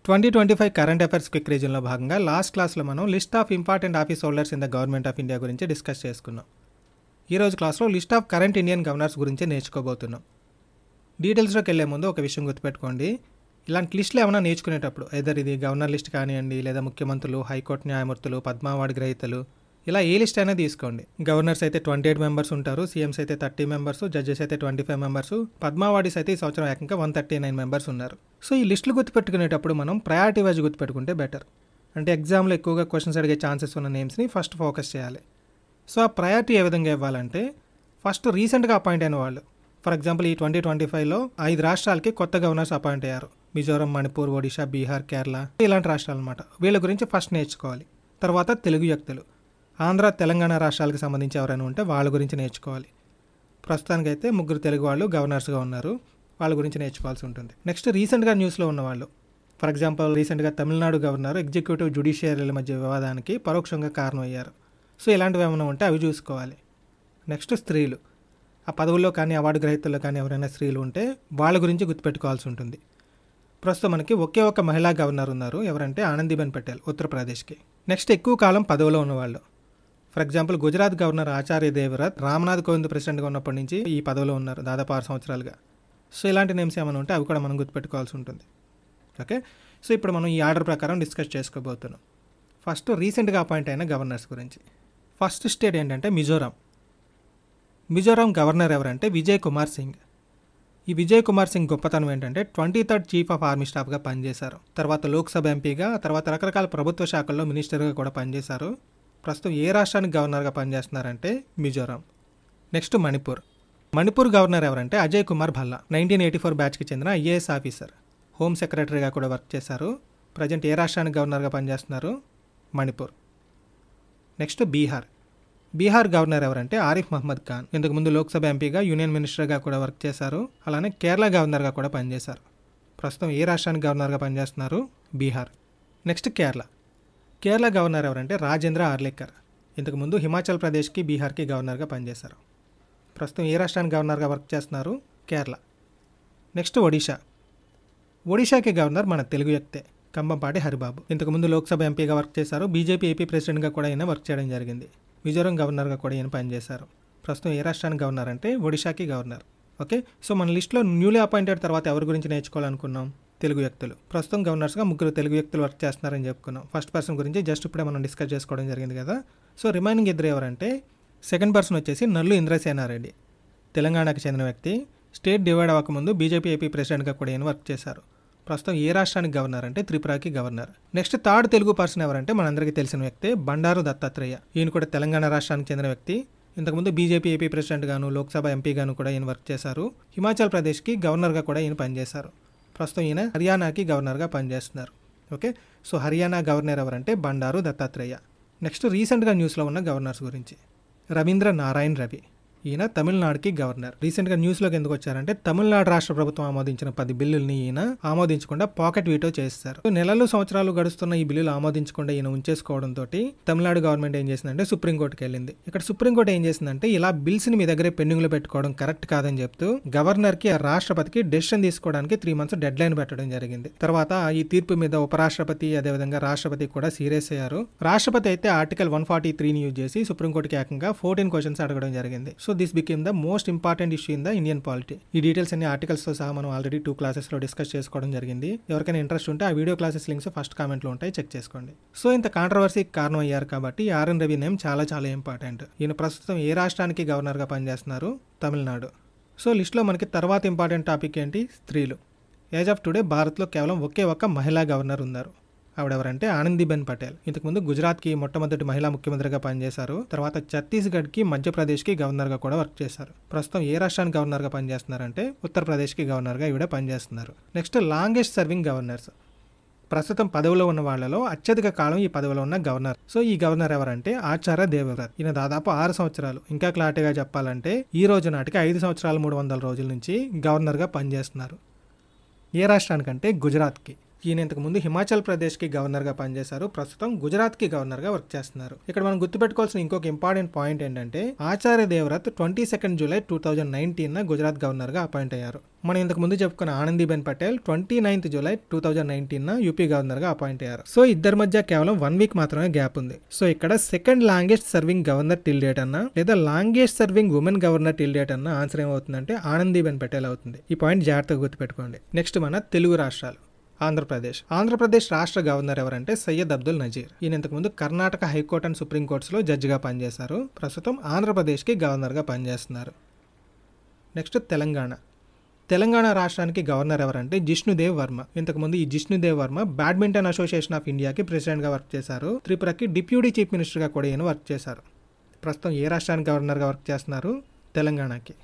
2025 current affairs quick రీజన్లో భాగంగా last క్లాస్లో మనం list of important office holders in the government of India గురించి discuss చేసుకున్నాం. ఈరోజు క్లాస్లో list of current Indian governors గురించి నేర్చుకోబోతున్నాం. డీటెయిల్స్లోకి వెళ్లే ముందు ఒక విషయం గుర్తుపెట్టుకోండి, ఇలాంటి లిస్టులు ఏమైనా నేర్చుకునేటప్పుడు ఐదర్ ఇది గవర్నర్ లిస్ట్ కానివ్వండి, లేదా ముఖ్యమంత్రులు, హైకోర్టు న్యాయమూర్తులు, పద్మ అవార్డు గ్రహీతలు, ఇలా ఏ లిస్ట్ అయినా తీసుకోండి. గవర్నర్స్ అయితే 28 మెంబర్స్ ఉంటారు, సీఎంస్ అయితే 30 మెంబర్స్, జడ్జెస్ అయితే 25 మెంబర్స్, పద్మ అవార్డీస్ అయితే ఈ సంవత్సరం ఏకంగా 139 మెంబర్స్ ఉన్నారు. సో ఈ లిస్టులు గుర్తుపెట్టుకునేటప్పుడు మనం ప్రయారిటీ వైజ్ గుర్తుపెట్టుకుంటే బెటర్. అంటే ఎగ్జామ్లో ఎక్కువగా క్వశ్చన్స్ అడిగే ఛాన్సెస్ ఉన్న నేమ్స్ని ఫస్ట్ ఫోకస్ చేయాలి. సో ఆ ప్రయారిటీ ఏ విధంగా ఇవ్వాలంటే, ఫస్ట్ రీసెంట్గా అపాయింట్ అయిన వాళ్ళు, ఫర్ ఎగ్జాంపుల్ ఈ 2025లో 5 రాష్ట్రాలకి కొత్త గవర్నర్స్ అపాయింట్ అయ్యారు. మిజోరం, మణిపూర్, ఒడిషా, బీహార్, కేరళ, ఇలాంటి రాష్ట్రాలు అనమాట. వీళ్ళ గురించి ఫస్ట్ నేర్చుకోవాలి. తర్వాత తెలుగు వ్యక్తులు, ఆంధ్ర, తెలంగాణ రాష్ట్రాలకు సంబంధించి ఎవరైనా ఉంటే వాళ్ళ గురించి నేర్చుకోవాలి. ప్రస్తుతానికైతే 3 తెలుగు వాళ్ళు గవర్నర్స్గా ఉన్నారు, వాళ్ళ గురించి నేర్చుకోవాల్సి ఉంటుంది. నెక్స్ట్ రీసెంట్గా న్యూస్లో ఉన్నవాళ్ళు, ఫర్ ఎగ్జాంపుల్ రీసెంట్గా తమిళనాడు గవర్నర్ ఎగ్జిక్యూటివ్ జ్యుడిషియరీల మధ్య వివాదానికి పరోక్షంగా కారణమయ్యారు. సో ఇలాంటివి ఏమైనా ఉంటే అవి చూసుకోవాలి. నెక్స్ట్ స్త్రీలు, ఆ పదవుల్లో కానీ అవార్డు గ్రహీతల్లో కానీ ఎవరైనా స్త్రీలు ఉంటే వాళ్ళ గురించి గుర్తుపెట్టుకోవాల్సి ఉంటుంది. ప్రస్తుతం మనకి ఒకే ఒక మహిళా గవర్నర్ ఉన్నారు, ఎవరంటే ఆనందీబెన్ పటేల్, ఉత్తరప్రదేశ్కి. నెక్స్ట్ ఎక్కువ కాలం పదవిలో ఉన్నవాళ్ళు, ఫర్ ఎగ్జాంపుల్ గుజరాత్ గవర్నర్ ఆచార్య దేవవ్రత్ రామ్నాథ్ కోవింద్ ప్రెసిడెంట్గా ఉన్నప్పటి నుంచి ఈ పదవిలో ఉన్నారు, దాదాపు 6 సంవత్సరాలుగా. సో ఇలాంటి నేమ్స్ ఏమైనా ఉంటే అవి కూడా మనం గుర్తుపెట్టుకోవాల్సి ఉంటుంది. ఓకే, సో ఇప్పుడు మనం ఈ ఆర్డర్ ప్రకారం డిస్కస్ చేసుకోబోతున్నాం. ఫస్ట్ రీసెంట్గా అపాయింట్ అయిన గవర్నర్స్ గురించి. ఫస్ట్ స్టేట్ ఏంటంటే మిజోరాం. మిజోరాం గవర్నర్ ఎవరంటే విజయ్ కుమార్ సింగ్. ఈ విజయ్ కుమార్ సింగ్ గొప్పతనం ఏంటంటే 23rd చీఫ్ ఆఫ్ ఆర్మీ స్టాఫ్గా పనిచేశారు. తర్వాత లోక్సభ ఎంపీగా, తర్వాత రకరకాల ప్రభుత్వ శాఖల్లో మినిస్టర్గా కూడా పనిచేశారు. ప్రస్తుతం ఏ రాష్ట్రానికి గవర్నర్గా పనిచేస్తున్నారంటే మిజోరాం. నెక్స్ట్ మణిపూర్. మణిపూర్ గవర్నర్ ఎవరంటే అజయ్ కుమార్ భల్లా, 1984 బ్యాచ్కి చెందిన ఐఏఎస్ ఆఫీసర్, హోమ్ సెక్రటరీగా కూడా వర్క్ చేశారు. ప్రజెంట్ ఏ రాష్ట్రానికి గవర్నర్గా పనిచేస్తున్నారు? మణిపూర్. నెక్స్ట్ బీహార్. బీహార్ గవర్నర్ ఎవరంటే ఆరిఫ్ మహమ్మద్ ఖాన్, ఇంతకుముందు లోక్సభ ఎంపీగా, యూనియన్ మినిస్టర్గా కూడా వర్క్ చేశారు. అలానే కేరళ గవర్నర్గా కూడా పనిచేశారు. ప్రస్తుతం ఏ రాష్ట్రానికి గవర్నర్గా పనిచేస్తున్నారు? బీహార్. నెక్స్ట్ కేరళ. కేరళ గవర్నర్ ఎవరంటే రాజేంద్ర ఆర్లేకర్, ఇంతకుముందు హిమాచల్ ప్రదేశ్కి, బీహార్కి గవర్నర్గా పనిచేశారు. ప్రస్తుతం ఏ రాష్ట్రానికి గవర్నర్గా వర్క్ చేస్తున్నారు? కేరళ. నెక్స్ట్ ఒడిషా. ఒడిషాకి గవర్నర్ మన తెలుగు వ్యక్తే, కంబంపాటి హరిబాబు, ఇంతకుముందు లోక్సభ ఎంపీగా వర్క్ చేశారు. బీజేపీ ఏపీ ప్రెసిడెంట్గా కూడా ఈయన వర్క్ చేయడం జరిగింది. మిజోరం గవర్నర్గా కూడా ఈయన పనిచేశారు. ప్రస్తుతం ఏ రాష్ట్రానికి గవర్నర్ అంటే ఒడిషాకి గవర్నర్. ఓకే, సో మన లిస్ట్లో న్యూలీ అపాయింటెడ్ తర్వాత ఎవరి గురించి నేర్చుకోవాలనుకున్నాం? తెలుగు వ్యక్తులు. ప్రస్తుతం గవర్నర్స్గా 3 తెలుగు వ్యక్తులు వర్క్ చేస్తున్నారని చెప్పుకున్నాం. ఫస్ట్ పర్సన్ గురించి జస్ట్ ఇప్పుడే మనం డిస్కస్ చేసుకోవడం జరిగింది కదా. సో రిమైనింగ్ 2 ఎవరంటే, సెకండ్ పర్సన్ వచ్చేసి నల్లు ఇంద్రసేనారెడ్డి, తెలంగాణకు చెందిన వ్యక్తి. స్టేట్ డివైడ్ అవ్వకముందు బీజేపీ ఏపీ ప్రెసిడెంట్గా కూడా ఈయన వర్క్ చేశారు. ప్రస్తుతం ఏ రాష్ట్రానికి గవర్నర్ అంటే త్రిపురకి governor. Next third Telugu person ఎవరంటే మనందరికీ తెలిసిన వ్యక్తే బండారు దత్తాత్రేయ, ఈయన కూడా తెలంగాణ రాష్ట్రానికి చెందిన వ్యక్తి. ఇంతకుముందు బీజేపీ ఏపీ ప్రెసిడెంట్ గాను, లోక్సభ ఎంపీ గాను కూడా ఈయన వర్క్ చేశారు. హిమాచల్ ప్రదేశ్కి గవర్నర్గా కూడా ఈయన పనిచేశారు. ప్రస్తుతం ఈయన హర్యానాకి గవర్నర్గా పనిచేస్తున్నారు. ఓకే, సో హర్యానా గవర్నర్ ఎవరంటే బండారు దత్తాత్రేయ. నెక్స్ట్ రీసెంట్గా న్యూస్లో ఉన్న గవర్నర్స్ గురించి. రవీంద్ర నారాయణ్ రవి, ఈయన తమిళనాడుకి గవర్నర్. రీసెంట్గా న్యూస్లోకి ఎందుకు వచ్చారంటే, తమిళనాడు రాష్ట్ర ప్రభుత్వం ఆమోదించిన 10 బిల్లుల్ని ఈయన ఆమోదించకుండా పాకెట్ వీటో చేస్తారు. నెలలు సంవత్సరాలు గడుస్తున్న ఈ బిల్లులు ఆమోదించకుండా ఈయన ఉంచేసుకోవడంతో తమిళనాడు గవర్నమెంట్ ఏం చేసిందంటే సుప్రీంకోర్టుకి వెళ్ళింది. ఇక్కడ సుప్రీంకోర్టు ఏం చేసిందంటే, ఇలా బిల్స్ని మీ దగ్గరే పెండింగ్లో పెట్టుకోవడం కరెక్ట్ కాదని చెప్తూ గవర్నర్కి, రాష్ట్రపతికి డెసిషన్ తీసుకోవడానికి 3 months డెడ్ లైన్ పెట్టడం జరిగింది. తర్వాత ఈ తీర్పు మీద ఉపరాష్ట్రపతి, అదేవిధంగా రాష్ట్రపతి కూడా సీరియస్ అయ్యారు. రాష్ట్రపతి అయితే ఆర్టికల్ 143ని యూజ్ చేసి సుప్రీంకోర్టుకి ఏకంగా 14 క్వశ్చన్స్ అడగడం జరిగింది. So this became the most important issue in the Indian polity. ఈ డీటెయిల్స్ అన్ని ఆర్టికల్స్తో సహా మనం ఆల్రెడీ 2 క్లాసెస్లో డిస్కస్ చేసుకోవడం జరిగింది. ఎవరికైనా ఇంట్రెస్ట్ ఉంటే ఆ వీడియో క్లాసెస్ లింక్స్ ఫస్ట్ కామెంట్లో ఉంటాయి, చెక్ చేసుకోండి. సో ఇంత కాంట్రవర్సీకి కారణం అయ్యారు కాబట్టి ఆర్ఎన్ రవి నేమ్ చాలా చాలా ఇంపార్టెంట్. ఈయన ప్రస్తుతం ఏ రాష్ట్రానికి గవర్నర్గా పనిచేస్తున్నారు? తమిళనాడు. సో లిస్ట్లో మనకి తర్వాత ఇంపార్టెంట్ టాపిక్ ఏంటి? స్త్రీలు. యాజ్ ఆఫ్ టుడే భారత్లో కేవలం ఒకే ఒక్క మహిళా గవర్నర్ ఉన్నారు. ఆవిడెవరంటే ఆనందీబెన్ పటేల్, ఇంతకుముందు గుజరాత్కి మొట్టమొదటి మహిళా ముఖ్యమంత్రిగా పనిచేశారు. తర్వాత ఛత్తీస్గఢ్కి, మధ్యప్రదేశ్కి గవర్నర్గా కూడా వర్క్ చేశారు. ప్రస్తుతం ఏ రాష్ట్రానికి గవర్నర్గా పనిచేస్తున్నారంటే ఉత్తరప్రదేశ్కి గవర్నర్గా ఈవిడ పనిచేస్తున్నారు. Next longest serving governors. ప్రస్తుతం పదవిలో ఉన్న వాళ్లలో అత్యధిక కాలం ఈ పదవిలో ఉన్న గవర్నర్. సో ఈ గవర్నర్ ఎవరంటే ఆచార్య దేవవ్రత్, ఈయన దాదాపు 6 సంవత్సరాలు, ఇంకా క్లారిటీగా చెప్పాలంటే ఈ రోజు నాటికి 5 సంవత్సరాలు 300 రోజుల నుంచి గవర్నర్గా పనిచేస్తున్నారు. ఏ రాష్ట్రానికంటే గుజరాత్కి. ఈయన ఇంతకు ముందు హిమాచల్ ప్రదేశ్కి గవర్నర్గా పనిచేశారు. ప్రస్తుతం గుజరాత్కి గవర్నర్గా వర్క్ చేస్తున్నారు. ఇక్కడ మనం గుర్తుపెట్టుకోవాల్సిన ఇంకొక ఇంపార్టెంట్ పాయింట్ ఏంటంటే ఆచార్య దేవవ్రత్ 22 జూలై 2019 గుజరాత్ గవర్నర్గా అపాయింట్ అయ్యారు. మనం ఇంతకు ముందు చెప్పుకున్న ఆనందీబెన్ పటేల్ 29 జూలై 2019 యూపీ గవర్నర్గా అపాయింట్ అయ్యారు. సో ఇద్దరి మధ్య కేవలం 1 వీక్ మాత్రమే గ్యాప్ ఉంది. సో ఇక్కడ second longest serving governor till date అన్నా లేదా longest serving women governor till date అన్నా ఆన్సర్ ఏమవుతుందంటే ఆనందీబెన్ పటేల్ అవుతుంది. ఈ పాయింట్ జాగ్రత్తగా గుర్తుపెట్టుకోండి. నెక్స్ట్ మన తెలుగు రాష్ట్రాలు. ఆంధ్రప్రదేశ్ రాష్ట్ర గవర్నర్ ఎవరంటే సయ్యద్ అబ్దుల్ నజీర్. ఈయన ఇంతకుముందు కర్ణాటక హైకోర్టు అండ్ సుప్రీంకోర్ట్స్లో జడ్జిగా పనిచేశారు. ప్రస్తుతం ఆంధ్రప్రదేశ్కి గవర్నర్గా పనిచేస్తున్నారు. నెక్స్ట్ తెలంగాణ రాష్ట్రానికి గవర్నర్ ఎవరంటే జిష్ణుదేవ్ వర్మ. ఇంతకుముందు ఈ Jishnu Dev Varma badminton association of ఇండియాకి ప్రెసిడెంట్గా వర్క్ చేశారు. త్రిపురకి డిప్యూటీ చీఫ్ మినిస్టర్గా కూడా ఈయన వర్క్ చేశారు. ప్రస్తుతం ఏ రాష్ట్రానికి గవర్నర్గా వర్క్ చేస్తున్నారు? తెలంగాణకి.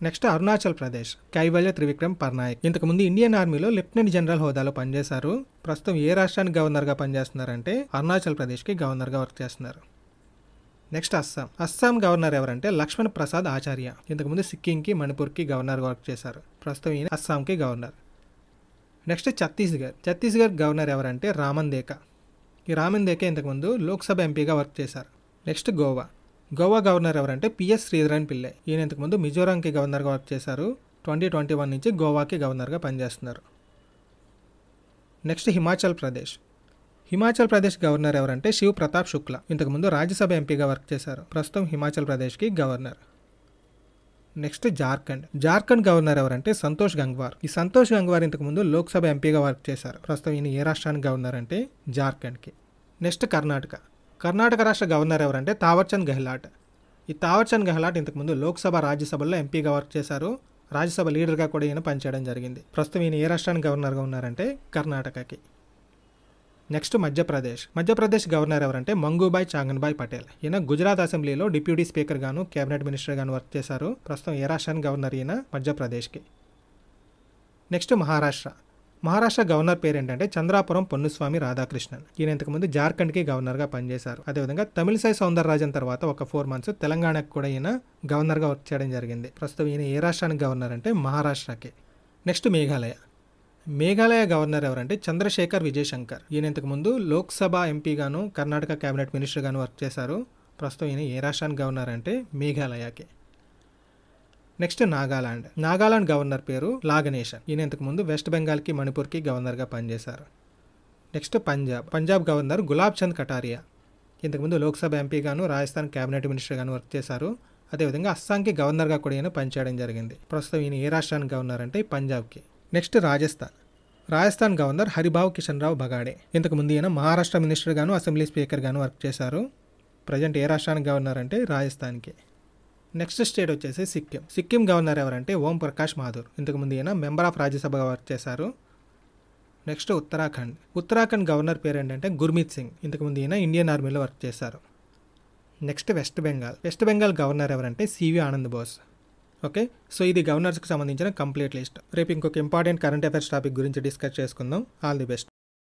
నెక్స్ట్ అరుణాచల్ ప్రదేశ్ కైవల్య త్రివిక్రమ్ పర్నాయక్. ఇంతకుముందు ఇండియన్ ఆర్మీలో లెఫ్టినెంట్ జనరల్ హోదాలో పనిచేశారు. ప్రస్తుతం ఏ రాష్ట్రానికి గవర్నర్గా పనిచేస్తున్నారంటే అరుణాచల్ ప్రదేశ్కి గవర్నర్గా వర్క్ చేస్తున్నారు. నెక్స్ట్ అస్సాం గవర్నర్ ఎవరంటే లక్ష్మణ్ ప్రసాద్ ఆచార్య. ఇంతకుముందు సిక్కింకి మణిపూర్కి గవర్నర్గా వర్క్ చేశారు. ప్రస్తుతం ఈయన అస్సాంకి గవర్నర్. నెక్స్ట్ ఛత్తీస్గఢ్ గవర్నర్ ఎవరంటే రామన్ దేకా. ఈ రామన్ దేకా ఇంతకుముందు లోక్సభ ఎంపీగా వర్క్ చేశారు. నెక్స్ట్ గోవా గవర్నర్ ఎవరంటే పిఎస్ శ్రీధరన్ పిల్లై. ఈయన ఇంతకుముందు మిజోరాంకి గవర్నర్గా వర్క్ చేశారు. 2021 నుంచి గోవాకి గవర్నర్గా పనిచేస్తున్నారు. నెక్స్ట్ హిమాచల్ ప్రదేశ్ గవర్నర్ ఎవరంటే శివ్ ప్రతాప్ శుక్లా. ఇంతకుముందు రాజ్యసభ ఎంపీగా వర్క్ చేశారు. ప్రస్తుతం హిమాచల్ ప్రదేశ్కి గవర్నర్. నెక్స్ట్ జార్ఖండ్ గవర్నర్ ఎవరంటే సంతోష్ గంగ్వార్. ఈ సంతోష్ గంగ్వార్ ఇంతకుముందు లోక్సభ ఎంపీగా వర్క్ చేశారు. ప్రస్తుతం ఈయన ఏ రాష్ట్రానికి గవర్నర్ అంటే జార్ఖండ్కి. నెక్స్ట్ కర్ణాటక రాష్ట్ర గవర్నర్ ఎవరంటే తావర్చంద్ గెహ్లాట్. ఈ తావర్చంద్ గెహ్లాట్ ఇంతకుముందు లోక్సభ రాజ్యసభలో ఎంపీగా వర్క్ చేశారు. రాజ్యసభ లీడర్గా కూడా ఈయన పనిచేయడం జరిగింది. ప్రస్తుతం ఈయన ఏ రాష్ట్రానికి గవర్నర్గా ఉన్నారంటే కర్ణాటకకి. నెక్స్ట్ మధ్యప్రదేశ్ గవర్నర్ ఎవరంటే మంగూభాయ్ చాగన్భాయ్ పటేల్. ఈయన గుజరాత్ అసెంబ్లీలో డిప్యూటీ స్పీకర్ గాను కేబినెట్ మినిస్టర్ గాను వర్క్ చేశారు. ప్రస్తుతం ఏ రాష్ట్రానికి గవర్నర్ ఈయన మధ్యప్రదేశ్కి. నెక్స్ట్ మహారాష్ట్ర గవర్నర్ పేరు ఏంటంటే చంద్రాపురం పొన్నుస్వామి రాధాకృష్ణన్. ఈయన ఇంతకుముందు జార్ఖండ్కి గవర్నర్గా పనిచేశారు. అదేవిధంగా తమిళసై సౌందరరాజన్ తర్వాత ఒక 4 months తెలంగాణకు కూడా ఈయన గవర్నర్గా వర్క్ చేయడం జరిగింది. ప్రస్తుతం ఈయన ఏ రాష్ట్రానికి గవర్నర్ అంటే మహారాష్ట్రకి. నెక్స్ట్ మేఘాలయ గవర్నర్ ఎవరంటే చంద్రశేఖర్ విజయశంకర్. ఈయన ఇంతకుముందు లోక్సభ ఎంపీగాను కర్ణాటక కేబినెట్ మినిస్టర్గాను వర్క్ చేశారు. ప్రస్తుతం ఈయన ఏ రాష్ట్రానికి గవర్నర్ అంటే మేఘాలయకి. నెక్స్ట్ నాగాలాండ్ గవర్నర్ పేరు లాగనేషన్. ఈయన ఇంతకుముందు వెస్ట్ బెంగాల్కి మణిపూర్కి గవర్నర్గా పనిచేశారు. Next Punjab governor gulab Chand Kataria. ఇంతకుముందు లోక్సభ ఎంపీగాను రాజస్థాన్ కేబినెట్ మినిస్టర్గాను వర్క్ చేశారు. అదేవిధంగా అస్సాంకి గవర్నర్గా కూడా ఈయన పనిచేయడం జరిగింది. ప్రస్తుతం ఈయన ఏ రాష్ట్రానికి గవర్నర్ అంటే పంజాబ్కి. Next Rajasthan governor హరిభావ్ Kishan Rao Bagade. ఇంతకుముందు ఈయన మహారాష్ట్ర మినిస్టర్గాను అసెంబ్లీ స్పీకర్గాను వర్క్ చేశారు. ప్రజెంట్ ఏ రాష్ట్రానికి గవర్నర్ అంటే రాజస్థాన్కి. నెక్స్ట్ స్టేట్ వచ్చేసి సిక్కిం గవర్నర్ ఎవరంటే ఓం ప్రకాష్ మాథూర్. ఇంతకుముందు ఈయన మెంబర్ ఆఫ్ రాజ్యసభగా వర్క్ చేశారు. నెక్స్ట్ ఉత్తరాఖండ్ గవర్నర్ పేరు ఏంటంటే గుర్మీత్ సింగ్. ఇంతకుముందు ఈయన ఇండియన్ ఆర్మీలో వర్క్ చేశారు. నెక్స్ట్ వెస్ట్ బెంగాల్ గవర్నర్ ఎవరంటే C V Anand Bose. Okay, so ఇది గవర్నర్స్కి సంబంధించిన కంప్లీట్ లిస్ట్. రేపు ఇంకొక ఇంపార్టెంట్ కరెంట్ అఫైర్స్ టాపిక్ గురించి డిస్కస్ చేసుకుందాం. All the best.